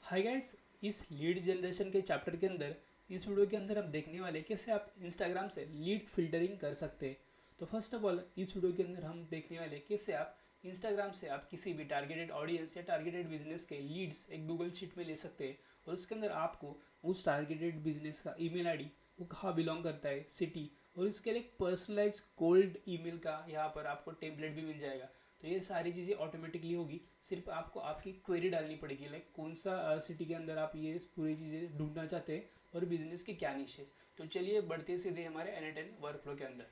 Hi guys, इस lead generation के chapter के अंदर इस वीडियो के अंदर हम देखने वाले हैं कैसे आप इंस्टाग्राम से लीड फिल्टरिंग कर सकते हैं। तो फर्स्ट ऑफ ऑल इस वीडियो के अंदर हम देखने वाले हैं कैसे आप इंस्टाग्राम से आप किसी भी टारगेटेड ऑडियंस या टारगेटेड बिजनेस के लीड्स एक गूगल शीट में ले सकते हैं और उसके अंदर आपको उस टारगेटेड बिजनेस का ईमेल आईडी, वो कहाँ बिलोंग करता है, सिटी, और उसके लिए एक पर्सनलाइज कोल्ड ईमेल का यहाँ पर आपको टेम्पलेट भी मिल जाएगा। तो ये सारी चीज़ें ऑटोमेटिकली होगी, सिर्फ आपको आपकी क्वेरी डालनी पड़ेगी, लाइक कौन सा सिटी के अंदर आप ये पूरी चीज़ें ढूंढना चाहते हैं और बिजनेस की क्या निश है। तो चलिए बढ़ते सीधे हमारे N10 वर्कफ्लो के अंदर।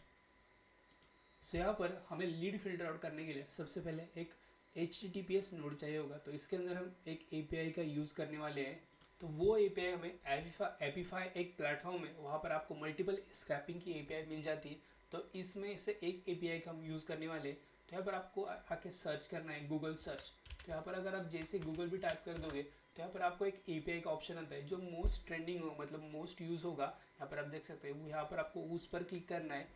सो यहाँ पर हमें लीड फिल्टर आउट करने के लिए सबसे पहले एक HTTPS नोड चाहिए होगा। तो इसके अंदर हम एक API का यूज़ करने वाले हैं। तो वो API हमें एपीफाई एक प्लेटफॉर्म है, वहाँ पर आपको मल्टीपल स्क्रैपिंग की API मिल जाती है। तो इसमें से एक API का हम यूज़ करने वाले हैं। तो यहाँ पर आपको आके सर्च करना है, गूगल सर्च। तो यहाँ पर अगर आप जैसे गूगल भी टाइप कर दोगे तो यहाँ पर आपको एक API का ऑप्शन आता है जो मोस्ट ट्रेंडिंग हो, मतलब मोस्ट यूज़ होगा। यहाँ पर आप देख सकते हो, यहाँ पर आपको उस पर क्लिक करना है।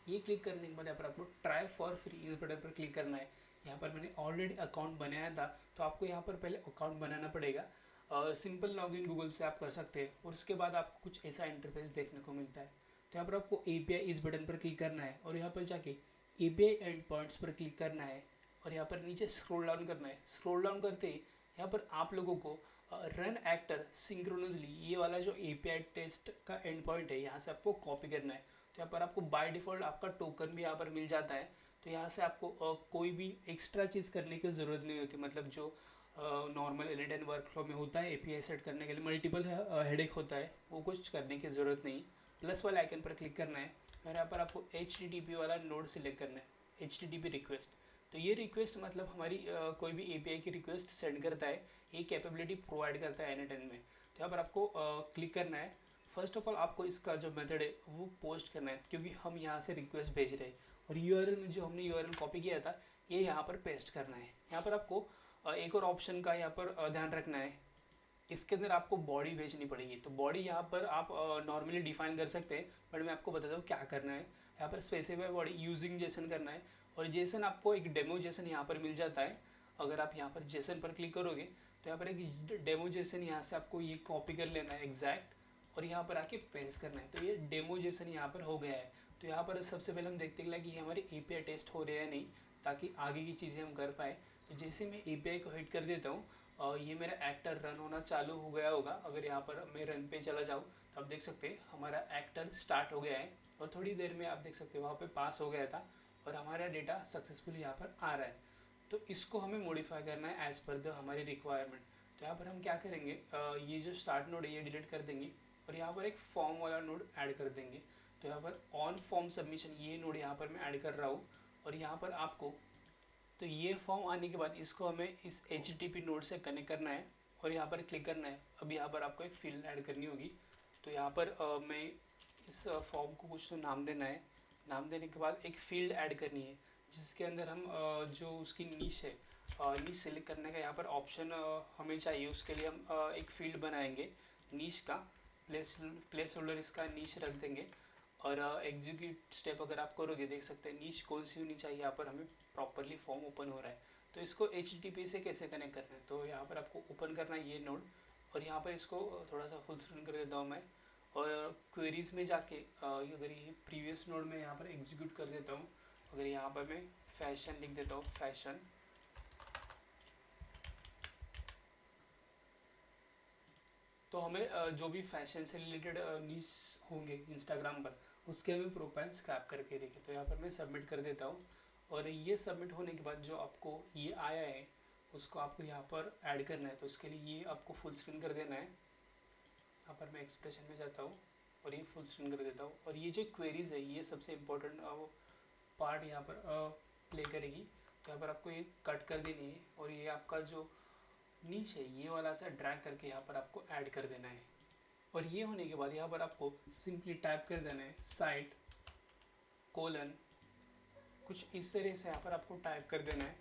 ये क्लिक करने के बाद यहाँ पर आपको ट्राई फॉर फ्री इस बटन पर क्लिक करना है। यहाँ पर मैंने ऑलरेडी अकाउंट बनाया था, तो आपको यहाँ पर पहले अकाउंट बनाना पड़ेगा। सिंपल लॉगिन गूगल से आप कर सकते हैं और उसके बाद आपको कुछ ऐसा इंटरफेस देखने को मिलता है। तो यहाँ पर आपको API इस बटन पर क्लिक करना है और यहाँ पर जाके API एंड पॉइंट्स पर क्लिक करना है और यहाँ पर नीचे स्क्रॉल डाउन करना है। स्क्रॉल डाउन करते ही यहाँ पर आप लोगों को रन एक्टर सिंक्रोनसली ये वाला जो API टेस्ट का एंड पॉइंट है, यहाँ से आपको कॉपी करना है। तो यहाँ पर आपको बाय डिफ़ॉल्ट आपका टोकन भी यहाँ पर मिल जाता है। तो यहाँ से आपको कोई भी एक्स्ट्रा चीज़ करने की ज़रूरत नहीं होती, मतलब जो नॉर्मल N10 वर्कफ्लो में होता है API सेट करने के लिए मल्टीपल हेडेक होता है, वो कुछ करने की ज़रूरत नहीं। प्लस वाले आइकन पर क्लिक करना है और यहाँ पर आपको HTTP वाला नोड सिलेक्ट करना है, HTTP रिक्वेस्ट। तो ये रिक्वेस्ट मतलब हमारी कोई भी API की रिक्वेस्ट सेंड करता है, ये कैपेबिलिटी प्रोवाइड करता है N10 में। तो यहाँ पर आपको क्लिक करना है। फर्स्ट ऑफ ऑल आपको इसका जो मेथड है वो पोस्ट करना है, क्योंकि हम यहाँ से रिक्वेस्ट भेज रहे हैं और URL में जो हमने URL कॉपी किया था ये यहाँ पर पेस्ट करना है। यहाँ पर आपको एक और ऑप्शन का यहाँ पर ध्यान रखना है, इसके अंदर आपको बॉडी भेजनी पड़ेगी। तो बॉडी यहाँ पर आप नॉर्मली डिफाइन कर सकते हैं, बट मैं आपको बताता हूँ क्या करना है। यहाँ पर स्पेसिफाई बॉडी यूजिंग जेसन करना है और जेसन आपको एक डेमो जेसन यहाँ पर मिल जाता है। अगर आप यहाँ पर जेसन पर क्लिक करोगे तो यहाँ पर एक डेमो जेसन यहाँ से आपको ये कॉपी कर लेना है एग्जैक्ट और यहाँ पर आके पेस्ट करना है। तो ये डेमो जेसन यहाँ पर हो गया है। तो यहाँ पर सबसे पहले हम देखते हैं कि ये हमारे API टेस्ट हो रहे हैं नहीं, ताकि आगे की चीज़ें हम कर पाए। तो जैसे मैं API को हिट कर देता हूँ और ये मेरा एक्टर रन होना चालू हो गया होगा। अगर यहाँ पर मैं रन पे चला जाऊँ तो आप देख सकते हैं हमारा एक्टर स्टार्ट हो गया है और थोड़ी देर में आप देख सकते हैं वहाँ पे पास हो गया था और हमारा डेटा सक्सेसफुली यहाँ पर आ रहा है। तो इसको हमें मॉडिफाई करना है एज़ पर द हमारी रिक्वायरमेंट। तो यहाँ पर हम क्या करेंगे, ये जो स्टार्ट नोड है ये डिलीट कर देंगे और यहाँ पर एक फॉर्म वाला नोड ऐड कर देंगे। तो यहाँ पर ऑन फॉर्म सबमिशन ये नोड यहाँ पर मैं ऐड कर रहा हूँ और यहाँ पर आपको, तो ये फॉर्म आने के बाद इसको हमें इस HTTP नोड से कनेक्ट करना है और यहाँ पर क्लिक करना है। अब यहाँ पर आपको एक फील्ड ऐड करनी होगी। तो यहाँ पर मैं इस फॉर्म को कुछ तो नाम देना है। नाम देने के बाद एक फील्ड ऐड करनी है जिसके अंदर हम जो उसकी नीश है, नीश सेलेक्ट करने का यहाँ पर ऑप्शन हमें चाहिए। उसके लिए हम एक फील्ड बनाएंगे नीश का, प्लेस होल्डर इसका नीश रख देंगे और एग्जीक्यूट स्टेप अगर आप करोगे देख सकते हैं नीच कौन सी होनी चाहिए। यहाँ पर हमें प्रॉपरली फॉर्म ओपन हो रहा है। तो इसको HTTP से कैसे कनेक्ट करना है, तो यहाँ पर आपको ओपन करना है ये नोड और यहाँ पर इसको थोड़ा सा फुल स्क्रीन कर देता हूँ मैं और क्वेरीज़ में जाके अगर ये प्रीवियस नोड में यहाँ पर एग्जीक्यूट कर देता हूँ। अगर यहाँ पर मैं फैशन लिख देता हूँ, फैशन, तो हमें जो भी फैशन से रिलेटेड न्यूज़ होंगे इंस्टाग्राम पर उसके हमें प्रोफाइल स्क्रैप करके देखें। तो यहाँ पर मैं सबमिट कर देता हूँ और ये सबमिट होने के बाद जो आपको ये आया है उसको आपको यहाँ पर ऐड करना है। तो उसके लिए ये आपको फुल स्क्रीन कर देना है। यहाँ पर मैं एक्सप्रेशन में जाता हूँ और ये फुल स्क्रीन कर देता हूँ और ये जो क्वेरीज़ है ये सबसे इम्पोर्टेंट पार्ट यहाँ पर प्ले करेगी। तो यहाँ पर आपको ये कट कर देनी है और ये आपका जो नीचे ये वाला सा ड्रैग करके यहाँ पर आपको ऐड कर देना है और ये होने के बाद यहाँ पर आपको सिंपली टाइप कर देना है साइट कोलन, कुछ इस तरह से यहाँ पर आपको टाइप कर देना है।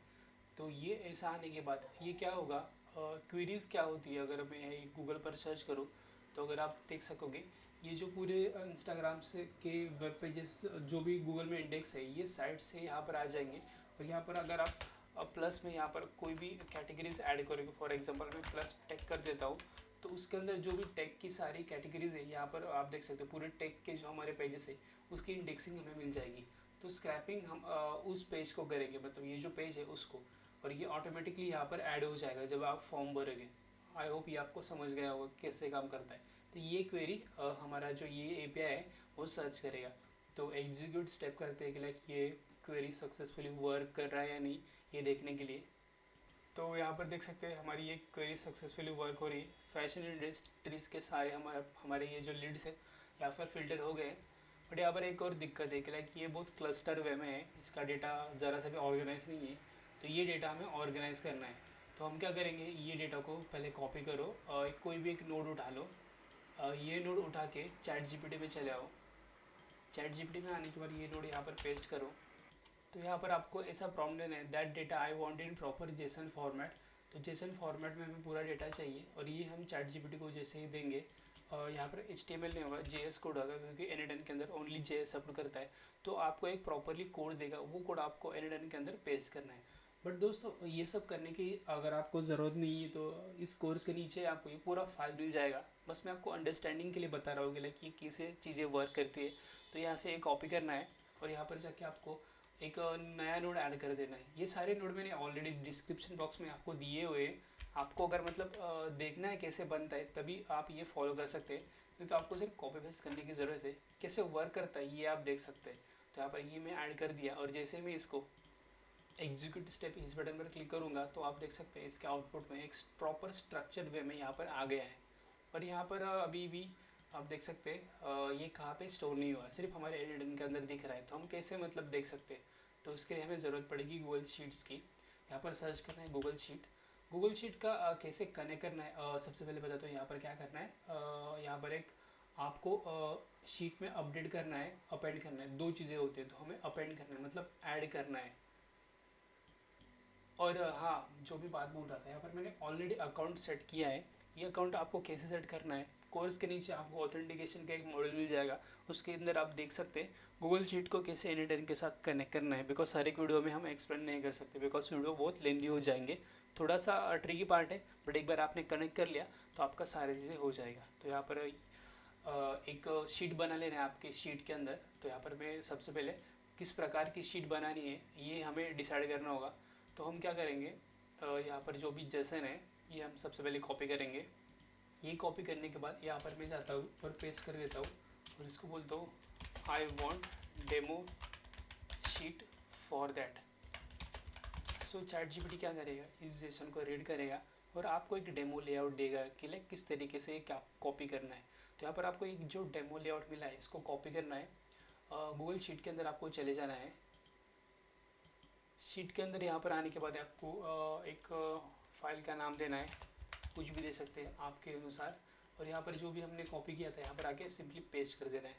तो ये ऐसा आने के बाद ये क्या होगा, क्वेरीज़ क्या होती है अगर मैं गूगल पर सर्च करूँ तो अगर आप देख सकोगे ये जो पूरे इंस्टाग्राम से के वेब पेजेस जो भी गूगल में इंडेक्स है ये साइट से यहाँ पर आ जाएंगे। और यहाँ पर अगर आप प्लस में यहाँ पर कोई भी कैटेगरीज ऐड करोगे, फॉर एग्जांपल मैं प्लस टेक कर देता हूँ, तो उसके अंदर जो भी टेक की सारी कैटेगरीज है यहाँ पर आप देख सकते हो, पूरे टेक के जो हमारे पेजेस है उसकी इंडेक्सिंग हमें मिल जाएगी। तो स्क्रैपिंग हम उस पेज को करेंगे, मतलब ये जो पेज है उसको, और ये ऑटोमेटिकली यहाँ पर ऐड हो जाएगा जब आप फॉर्म भरोगे। आई होप ये आपको समझ गया होगा कैसे काम करता है। तो ये क्वेरी हमारा जो ये एपीआई है वो सर्च करेगा। तो एग्जीक्यूट स्टेप करते हैं कि लाइक ये क्वेरी सक्सेसफुली वर्क कर रहा है या नहीं, ये देखने के लिए। तो यहाँ पर देख सकते हैं हमारी ये क्वेरी सक्सेसफुली वर्क हो रही है। फैशन इंडस्ट्रीज़ के सारे हमारे ये जो लीड्स है यहाँ पर फिल्टर हो गए। बट यहाँ पर एक और दिक्कत है कि लाइक ये बहुत क्लस्टर वे में है, इसका डेटा ज़रा सा भी ऑर्गेनाइज नहीं है। तो ये डेटा हमें ऑर्गेनाइज करना है। तो हम क्या करेंगे, ये डेटा को पहले कॉपी करो और कोई भी एक नोड उठा लो। ये नोड उठा के चैट जीपीटी में चले आओ। चैट जीपीटी में आने के बाद ये नोड यहाँ पर पेस्ट करो। तो यहाँ पर आपको ऐसा प्रॉम्प्ट देना है, that data I want in proper JSON format. तो जेसन फॉर्मेट में हमें पूरा डेटा चाहिए, और ये हम चैट जीपीटी को जैसे ही देंगे, यहाँ पर HTML नहीं होगा, JS कोड होगा, क्योंकि NA10 के अंदर ओनली JS सपोर्ट करता है। तो आपको एक प्रॉपरली कोड देगा, वो कोड आपको NA10 के अंदर पेस्ट करना है। बट दोस्तों ये सब करने की अगर आपको ज़रूरत नहीं है तो इस कोर्स के नीचे आपको ये पूरा फाइल मिल जाएगा। बस मैं आपको अंडरस्टैंडिंग के लिए बता रहा हूँ कि लाइक ये कैसे चीज़ें वर्क करती है। तो यहाँ से एक कॉपी करना है और यहाँ पर जाके आपको एक नया नोड ऐड कर देना है। ये सारे नोड मैंने ऑलरेडी डिस्क्रिप्शन बॉक्स में आपको दिए हुए हैं। आपको अगर मतलब देखना है कैसे बनता है तभी आप ये फॉलो कर सकते हैं, नहीं तो आपको सिर्फ कॉपी पेस्ट करने की ज़रूरत है। कैसे वर्क करता है ये आप देख सकते हैं। तो यहाँ पर ये मैं ऐड कर दिया, और जैसे मैं इसको एग्जीक्यूट स्टेप इस बटन पर क्लिक करूँगा तो आप देख सकते हैं इसके आउटपुट में एक प्रॉपर स्ट्रक्चर्ड वे में यहाँ पर आ गया है। और यहाँ पर अभी भी आप देख सकते हैं ये कहाँ पे स्टोर नहीं हुआ, सिर्फ हमारे एडिटर के अंदर दिख रहा है। तो हम कैसे मतलब देख सकते हैं, तो उसके लिए हमें ज़रूरत पड़ेगी गूगल शीट्स की। यहाँ पर सर्च करना है गूगल शीट। गूगल शीट का कैसे कनेक्ट करना है, सबसे पहले बताता हूँ यहाँ पर क्या करना है। यहाँ पर एक आपको शीट में अपडेट करना है, अपेंड करना है। दो चीज़ें होती है, तो हमें अपेंड करना है मतलब ऐड करना है। और हाँ, जो भी बात बोल रहा था, यहाँ पर मैंने ऑलरेडी अकाउंट सेट किया है। ये अकाउंट आपको कैसे सेट करना है, कोर्स के नीचे आपको ऑथेंटिकेशन का एक मॉड्यूल मिल जाएगा, उसके अंदर आप देख सकते हैं गूगल शीट को कैसे NA10 के साथ कनेक्ट करना है। बिकॉज हर एक वीडियो में हम एक्सप्लेन नहीं कर सकते, बिकॉज वीडियो बहुत लेंदी हो जाएंगे। थोड़ा सा ट्रिकी पार्ट है, बट एक बार आपने कनेक्ट कर लिया तो आपका सारी चीज़ें हो जाएगा। तो यहाँ पर एक शीट बना लेना है आपके शीट के अंदर। तो यहाँ पर मैं सबसे पहले किस प्रकार की शीट बनानी है ये हमें डिसाइड करना होगा। तो हम क्या करेंगे, यहाँ पर जो भी जेसन है ये हम सबसे पहले कॉपी करेंगे। ये कॉपी करने के बाद यहाँ पर मैं जाता हूँ और पेस्ट कर देता हूँ, और इसको बोलता हूँ I want demo sheet for that. So chat GPT क्या करेगा, इस जेसन को रीड करेगा और आपको एक डेमो लेआउट देगा कि लाइक किस तरीके से क्या कॉपी करना है। तो यहाँ पर आपको एक जो डेमो लेआउट मिला है इसको कॉपी करना है। गूगल शीट के अंदर आपको चले जाना है। शीट के अंदर यहाँ पर आने के बाद आपको एक फ़ाइल का नाम देना है, कुछ भी दे सकते हैं आपके अनुसार। और यहाँ पर जो भी हमने कॉपी किया था यहाँ पर आके सिंपली पेस्ट कर देना है।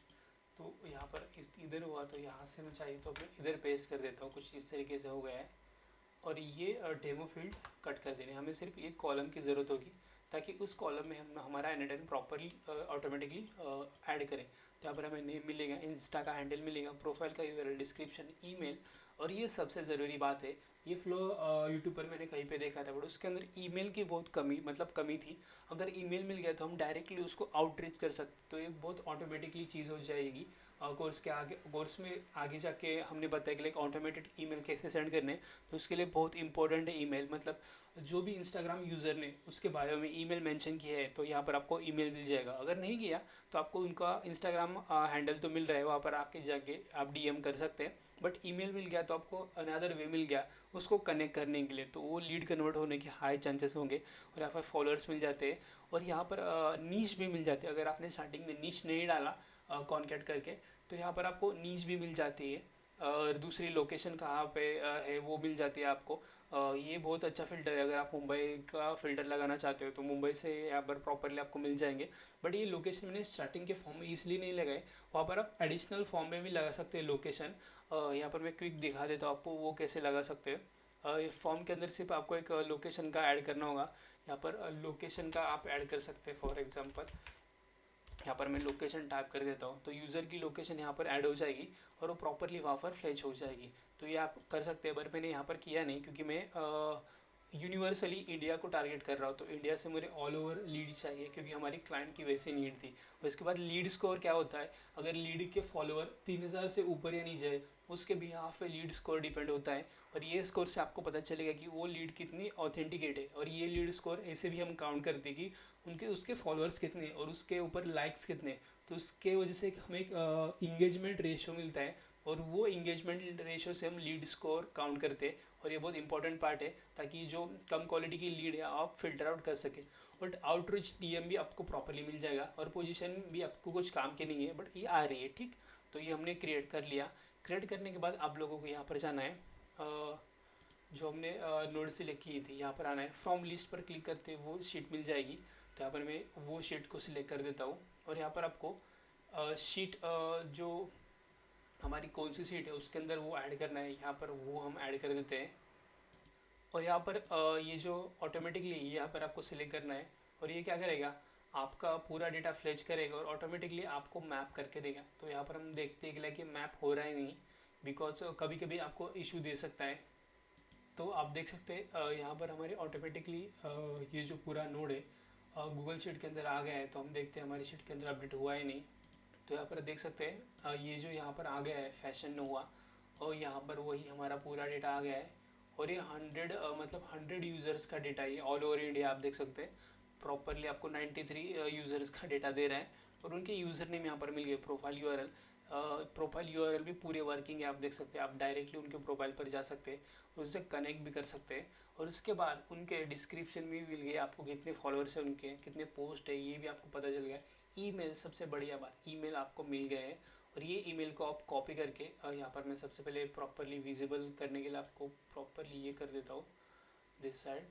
तो यहाँ पर इधर हुआ तो यहाँ से मैं चाहिए तो मैं इधर पेस्ट कर देता हूँ, कुछ इस तरीके से हो गया है। और ये डेमो फील्ड कट कर देने, हमें सिर्फ एक कॉलम की ज़रूरत होगी ताकि उस कॉलम में हम हमारा NA10 प्रॉपरली ऑटोमेटिकली ऐड करें। तो यहाँ पर हमें नेम मिलेगा, इंस्टा का हैंडल मिलेगा, प्रोफाइल का URL, डिस्क्रिप्शन, ईमेल। और ये सबसे ज़रूरी बात है, ये फ्लो यूट्यूब पर मैंने कहीं पे देखा था, बट उसके अंदर ईमेल की बहुत कमी थी। अगर ईमेल मिल गया तो हम डायरेक्टली उसको आउटरीच कर सकते, तो ये बहुत ऑटोमेटिकली चीज़ हो जाएगी। कोर्स में आगे जाके हमने बताया कि लाइक ऑटोमेटेड ईमेल कैसे सेंड करने। तो उसके लिए बहुत इंपॉर्टेंट है ईमेल, मतलब जो भी इंस्टाग्राम यूज़र ने उसके बायो में ईमेल मेंशन किया है तो यहाँ पर आपको ईमेल मिल जाएगा। अगर नहीं किया तो आपको उनका इंस्टाग्राम हैंडल तो मिल रहा है, वहाँ पर आके जाके आप DM कर सकते हैं। बट ईमेल मिल गया तो आपको अनदर वे मिल गया उसको कनेक्ट करने के लिए, तो वो लीड कन्वर्ट होने के हाई चांसेस होंगे। और यहाँ पर फॉलोअर्स मिल जाते हैं, और यहाँ पर नीच भी मिल जाती है। अगर आपने स्टार्टिंग में नीच नहीं डाला कॉन्टैक्ट करके तो यहाँ पर आपको नीच भी मिल जाती है। और दूसरी लोकेशन कहाँ पे है वो मिल जाती है आपको। ये बहुत अच्छा फ़िल्टर है, अगर आप मुंबई का फ़िल्टर लगाना चाहते हो तो मुंबई से यहाँ पर प्रॉपरली आपको मिल जाएंगे। बट ये लोकेशन मैंने स्टार्टिंग के फॉर्म में इसलिए नहीं लगाए, वहाँ पर आप एडिशनल फॉर्म में भी लगा सकते हैं लोकेशन। यहाँ पर मैं क्विक दिखा देता हूँ आपको वो कैसे लगा सकते हैं। ये फॉर्म के अंदर सिर्फ आपको एक लोकेशन का ऐड करना होगा। यहाँ पर लोकेशन का आप ऐड कर सकते हैं, फॉर एग्ज़ाम्पल यहाँ पर मैं लोकेशन टाइप कर देता हूँ तो यूज़र की लोकेशन यहाँ पर ऐड हो जाएगी और वो प्रॉपरली वहाँ पर फ्लैश हो जाएगी। तो ये आप कर सकते हैं, पर मैंने यहाँ पर किया नहीं क्योंकि मैं यूनिवर्सली इंडिया को टारगेट कर रहा हूँ। तो इंडिया से मुझे ऑल ओवर लीड चाहिए क्योंकि हमारी क्लाइंट की वैसे नीड थी। और इसके बाद लीड स्कोर क्या होता है, अगर लीड के फॉलोअर 3000 से ऊपर या नीचे उसके बिहाफ पे लीड स्कोर डिपेंड होता है। और ये स्कोर से आपको पता चलेगा कि वो लीड कितनी ऑथेंटिकेट है। और ये लीड स्कोर ऐसे भी हम काउंट करते हैं कि उनके उसके फॉलोअर्स कितने और उसके ऊपर लाइक्स कितने। तो उसके वजह से हमें एक इंगेजमेंट रेशियो मिलता है और वो इंगेजमेंट रेशियो से हम लीड स्कोर काउंट करते हैं। और ये बहुत इंपॉर्टेंट पार्ट है ताकि जो कम क्वालिटी की लीड है आप फिल्टर आउट कर सकें। और आउटरीच डीएम भी आपको प्रॉपर्ली मिल जाएगा और पोजीशन भी आपको कुछ काम की नहीं है, बट ये आ रही है, ठीक। तो ये हमने क्रिएट कर लिया। क्रिएट करने के बाद आप लोगों को यहाँ पर जाना है, जो हमने नोड सेलेक्ट की थी यहाँ पर आना है, फ्रॉम लिस्ट पर क्लिक करते वो शीट मिल जाएगी। तो यहाँ पर मैं वो शीट को सिलेक्ट कर देता हूँ और यहाँ पर आपको शीट जो हमारी कौन सी सीट है उसके अंदर वो ऐड करना है, यहाँ पर वो हम ऐड कर देते हैं। और यहाँ पर ये जो ऑटोमेटिकली यहाँ पर आपको सिलेक्ट करना है और ये क्या करेगा, आपका पूरा डेटा फ्लैश करेगा और ऑटोमेटिकली आपको मैप करके देगा। तो यहाँ पर हम देखते हैं कि मैप हो रहा है नहीं, बिकॉज कभी कभी आपको इशू दे सकता है। तो आप देख सकते हैं यहाँ पर हमारे ऑटोमेटिकली ये जो पूरा नोड है गूगल शीट के अंदर आ गया है। तो हम देखते हैं हमारी शीट के अंदर अपडेट हुआ है नहीं। तो यहाँ पर देख सकते हैं ये जो यहाँ पर आ गया है फैशन नोवा, और यहाँ पर वही हमारा पूरा डेटा आ गया है। और ये 100 मतलब 100 यूज़र्स का डेटा, ये ऑल ओवर इंडिया आप देख सकते हैं। प्रॉपरली आपको 93 यूज़र्स का डेटा दे रहा है और उनके यूज़र नेम यहाँ पर मिल गए, प्रोफाइल यूआरएल। प्रोफाइल यूआरएल भी पूरे वर्किंग है, आप देख सकते हैं। आप डायरेक्टली उनके प्रोफाइल पर जा सकते हैं, उनसे कनेक्ट भी कर सकते हैं। और उसके बाद उनके डिस्क्रिप्शन में भी मिल गए आपको कितने फॉलोअर्स हैं, उनके कितने पोस्ट है, ये भी आपको पता चल गया। ईमेल, सबसे बढ़िया बात, ईमेल आपको मिल गए हैं। और ये ईमेल को आप कॉपी करके यहाँ पर मैं सबसे पहले प्रॉपरली विजिबल करने के लिए आपको प्रॉपरली ये कर देता हूँ दिस साइड,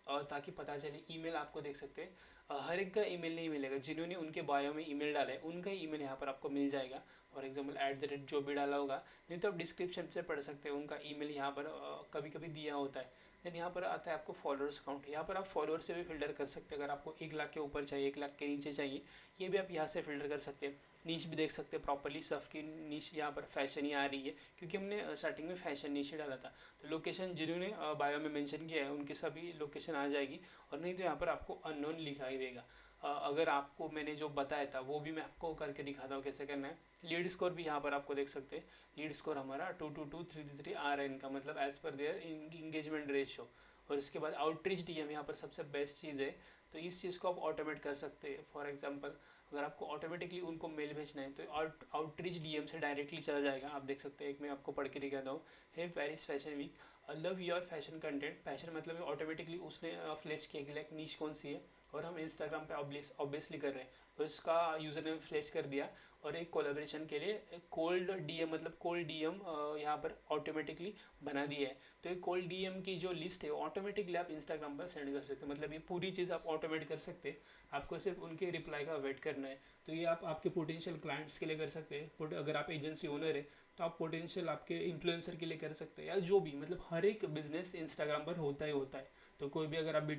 और ताकि पता चले। ईमेल आपको देख सकते हैं हर एक का ईमेल नहीं मिलेगा, जिन्होंने उनके बायो में ईमेल डाला है उनका ईमेल यहाँ पर आपको मिल जाएगा। फॉर एग्जांपल @ जो भी डाला होगा, नहीं तो आप डिस्क्रिप्शन से पढ़ सकते हैं, उनका ईमेल यहाँ पर कभी कभी दिया होता है। देन यहाँ पर आता है आपको फॉलोअर्स काउंट, यहाँ पर आप फॉलोअर से भी फिल्टर कर सकते हैं। अगर आपको 1 लाख के ऊपर चाहिए, 1 लाख के नीचे चाहिए, ये भी आप यहाँ से फिल्टर कर सकते हैं। नीच भी देख सकते हैं प्रॉपरली, सब की नीच यहाँ पर फैशन ही आ रही है क्योंकि हमने स्टार्टिंग में फैशन नीच ही डाला था। तो लोकेशन जिन्होंने बायो में मेंशन किया है उनकी सभी लोकेशन आ जाएगी। और नहीं तो यहाँ पर आपको अननोन लिखाई देगा। अगर आपको मैंने जो बताया था वो भी मैं आपको करके दिखाता हूँ कैसे करना है। लीड स्कोर भी यहाँ पर आपको देख सकते हैं। लीड स्कोर हमारा 222 333 आ रहा है इनका, मतलब as per there engagement ratio. और इसके बाद आउटरीच डीएम यहाँ पर सबसे बेस्ट चीज़ है। तो इस चीज़ को आप ऑटोमेट कर सकते हैं। फॉर एग्जांपल अगर आपको ऑटोमेटिकली उनको मेल भेजना है तो आउटरीच डीएम से डायरेक्टली चला जाएगा। आप देख सकते हैं, एक मैं आपको पढ़ के दिखाता हूँ। Hey Paris fashion week, love your fashion content. Fashion मतलब ऑटोमेटिकली उसने फ्लैश किया कि लाइक नीच कौन सी है, और हम इंस्टाग्राम पे ऑब्वियसली कर रहे हैं तो इसका यूज़र नेम फ्लैश कर दिया। और एक कोलैबोरेशन के लिए कोल्ड डीएम, मतलब कोल्ड डीएम यहाँ पर ऑटोमेटिकली बना दिया है। तो ये कोल्ड डीएम की जो लिस्ट है ऑटोमेटिकली आप इंस्टाग्राम पर सेंड कर सकते हैं। मतलब ये पूरी चीज़ आप ऑटोमेट कर सकते हैं, आपको सिर्फ उनके रिप्लाई का वेट करना है। तो ये आप आपके पोटेंशियल क्लाइंट्स के लिए कर सकते हैं। अगर आप एजेंसी ओनर है तो आप पोटेंशियल आपके इन्फ्लुएंसर के लिए कर सकते हैं, या जो भी, मतलब हर एक बिजनेस इंस्टाग्राम पर होता ही होता है। तो कोई भी अगर आप बी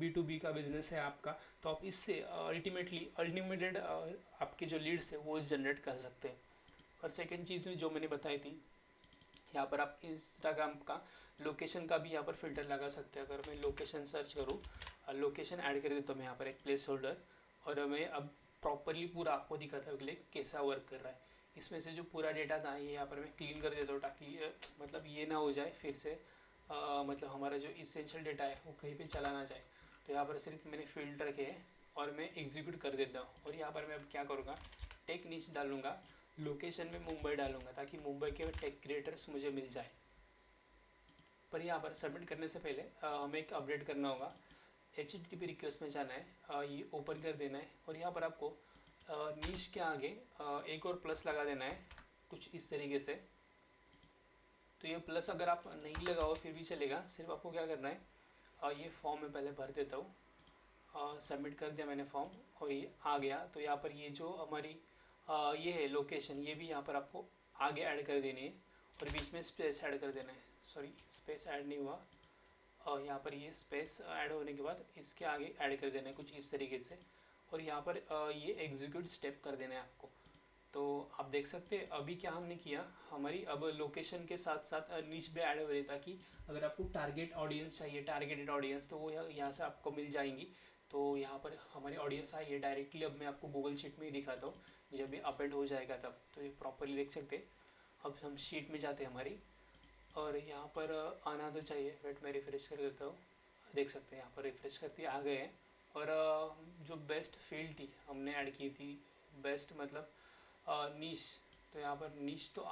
टू बी का बिजनेस है आपका, तो आप इससे अल्टीमेटली अनलिमिटेड आपकी जो लीड्स है वो जनरेट कर सकते हैं। और सेकंड चीज़ जो मैंने बताई थी, यहाँ पर आप इंस्टाग्राम का लोकेशन का भी यहाँ पर फ़िल्टर लगा सकते हैं। अगर मैं लोकेशन सर्च करूँ, लोकेशन ऐड कर देता हूँ मैं यहाँ पर एक प्लेस होल्डर, और मैं अब प्रॉपरली पूरा आपको दिखाता हूँ कि कैसा वर्क कर रहा है। इसमें से जो पूरा डेटा था ये यहाँ पर मैं क्लीन कर देता हूँ ताकि मतलब ये ना हो जाए फिर से मतलब हमारा जो इसेंशियल डेटा है वो कहीं पे चला ना जाए। तो यहाँ पर सिर्फ मैंने फील्ड रखे हैं और मैं एग्जीक्यूट कर देता हूँ। और यहाँ पर मैं अब क्या करूँगा, टेक नीच डालूँगा, लोकेशन में मुंबई डालूँगा ताकि मुंबई के टेक क्रिएटर्स मुझे मिल जाए। पर यहाँ पर सबमिट करने से पहले हमें एक अपडेट करना होगा। HTTP रिक्वेस्ट में जाना है, ये ओपन कर देना है और यहाँ पर आपको नीच के आगे एक और प्लस लगा देना है कुछ इस तरीके से। तो ये प्लस अगर आप नहीं लगाओ फिर भी चलेगा, सिर्फ आपको क्या करना है, ये फॉर्म में पहले भर देता हूँ। सबमिट कर दिया मैंने फॉर्म और ये आ गया। तो यहाँ पर ये जो हमारी ये है लोकेशन, ये भी यहाँ पर आपको आगे ऐड कर देनी है और बीच में स्पेस ऐड कर देना है। सॉरी, स्पेस ऐड नहीं हुआ, और यहाँ पर ये स्पेस ऐड होने के बाद इसके आगे ऐड कर देना है कुछ इस तरीके से। और यहाँ पर ये एग्जीक्यूट स्टेप कर देना है आपको। तो आप देख सकते हैं अभी क्या हमने किया, हमारी अब लोकेशन के साथ साथ नीच भी ऐड हो रही है, ताकि अगर आपको टारगेट ऑडियंस चाहिए, टारगेटेड ऑडियंस, तो वो यहाँ से आपको मिल जाएंगी। तो यहाँ पर हमारी ऑडियंस आई है डायरेक्टली। अब मैं आपको गूगल शीट में ही दिखाता हूँ, जब ये अपडेट हो जाएगा तब तो ये प्रॉपरली देख सकते हैं। अब हम शीट में जाते हैं हमारी, और यहाँ पर आना तो चाहिए। वेट मैं रिफ्रेश कर देता हूँ, देख सकते हैं यहाँ पर रिफ्रेश करती आ गए हैं। और जो बेस्ट फील्ड थी हमने ऐड की थी, बेस्ट मतलब नीश, तो यहाँ पर नीश तो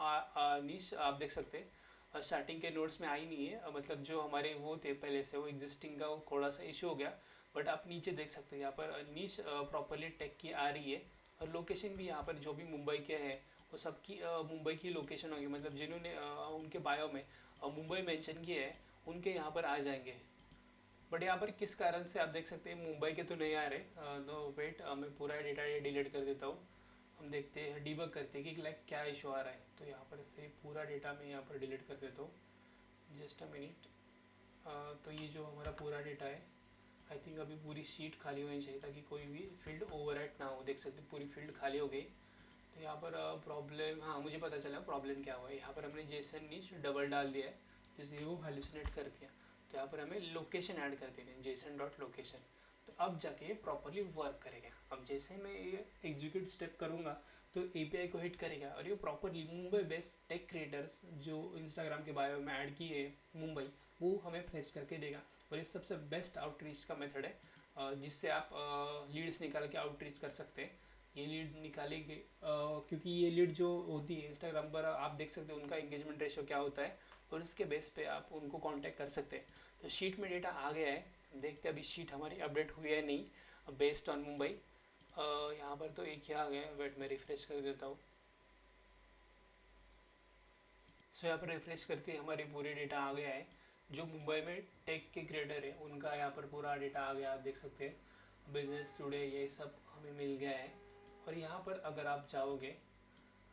नीश आप देख सकते हैं स्टार्टिंग के नोट्स में आई नहीं है। मतलब जो हमारे वो थे पहले से, वो एग्जिस्टिंग का वो थोड़ा सा इशू हो गया। बट आप नीचे देख सकते हैं यहाँ पर नीश प्रॉपरली टेक की आ रही है। और लोकेशन भी यहाँ पर जो भी मुंबई के हैं वो सबकी मुंबई की लोकेशन होगी, मतलब जिन्होंने उनके बायो में मुंबई मेंशन किया है उनके यहाँ पर आ जाएंगे। बट यहाँ पर किस कारण से आप देख सकते हैं मुंबई के तो नहीं आ रहे। तो वेट मैं पूरा डेटा ये डिलीट कर देता हूँ। हम देखते हैं, डीबग करते हैं कि लाइक क्या इशू आ रहा है। तो यहाँ पर से पूरा डेटा मैं यहाँ पर डिलीट कर देता हूँ, जस्ट अ मिनट। तो ये जो हमारा पूरा डेटा है, आई थिंक अभी पूरी शीट खाली होनी चाहिए ताकि कोई भी फील्ड ओवरराइट ना हो। देख सकते पूरी फील्ड खाली हो गई। तो यहाँ पर प्रॉब्लम, हाँ मुझे पता चला प्रॉब्लम क्या हुआ है। यहाँ पर हमने जेसन नीच डबल डाल दिया है, जिससे वो हेलुसिनेट कर दिया। तो यहाँ पर हमें लोकेशन ऐड कर देनी है, जेसन डॉट लोकेशन। तो अब जाके ये प्रॉपरली वर्क करेगा। अब जैसे मैं ये एग्जीक्यूट स्टेप करूँगा तो एपीआई को हिट करेगा, और ये properly Mumbai based take creators जो इंस्टाग्राम के बायो में ऐड किए मुंबई, वो हमें फ्रेश करके देगा। और ये सबसे बेस्ट आउटरीच का मेथड है, जिससे आप लीड्स निकाल के आउटरीच कर सकते हैं। ये लीड निकालेंगे क्योंकि ये लीड जो होती है इंस्टाग्राम पर, आप देख सकते हैं उनका एंगेजमेंट रेशियो क्या होता है, और उसके बेस पे आप उनको कांटेक्ट कर सकते हैं। तो शीट में डेटा आ गया है, देखते हैं अभी शीट हमारी अपडेट हुई है नहीं बेस्ड ऑन मुंबई। यहाँ पर तो एक ही आ गया है, वेट मैं रिफ्रेश कर देता हूँ। सो यहाँ पर रिफ्रेश करते हमारे पूरे डेटा आ गया है। जो मुंबई में टेक के क्रिएटर है उनका यहाँ पर पूरा डेटा आ गया, आप देख सकते हैं बिजनेस टुडे ये सब हमें मिल गया है। और यहाँ पर अगर आप जाओगे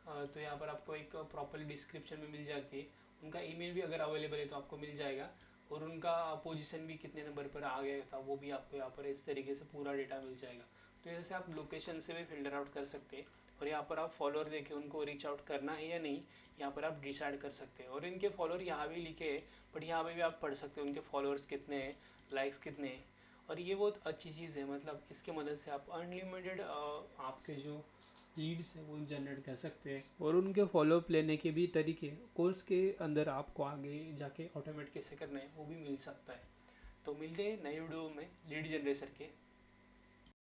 तो यहाँ पर आपको एक प्रॉपर डिस्क्रिप्शन में मिल जाती है। उनका ईमेल भी अगर अवेलेबल है तो आपको मिल जाएगा, और उनका पोजीशन भी कितने नंबर पर आ गया था वो भी आपको यहाँ पर इस तरीके से पूरा डेटा मिल जाएगा। तो जैसे आप लोकेशन से भी फिल्टर आउट कर सकते हैं, और यहाँ पर आप फॉलोअर देके उनको रीच आउट करना है या नहीं, यहाँ पर आप डिसाइड कर सकते हैं। और इनके फॉलोअर यहाँ भी लिखे हैं, बट यहाँ पर भी आप पढ़ सकते हैं उनके फॉलोअर्स कितने हैं, लाइक्स कितने हैं। और ये बहुत अच्छी चीज़ है, मतलब इसके मदद से आप अनलिमिटेड आपके जो लीड्स हैं वो जनरेट कर सकते हैं। और उनके फॉलोअप लेने के भी तरीके कोर्स के अंदर आपको आगे जाके ऑटोमेट कैसे करना है वो भी मिल सकता है। तो मिलते हैं नए वीडियो में लीड जनरेशन के।